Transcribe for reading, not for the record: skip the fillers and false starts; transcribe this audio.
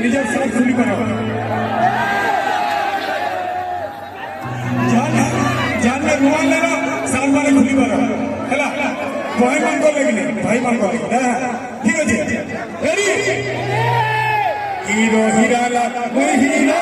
निज सब खुली कर जान रुमाल ले साल मारे खुली कर है भाई मान को लगे भाई मान को ठीक अच्छे रेडी हीरो हीरा हीरो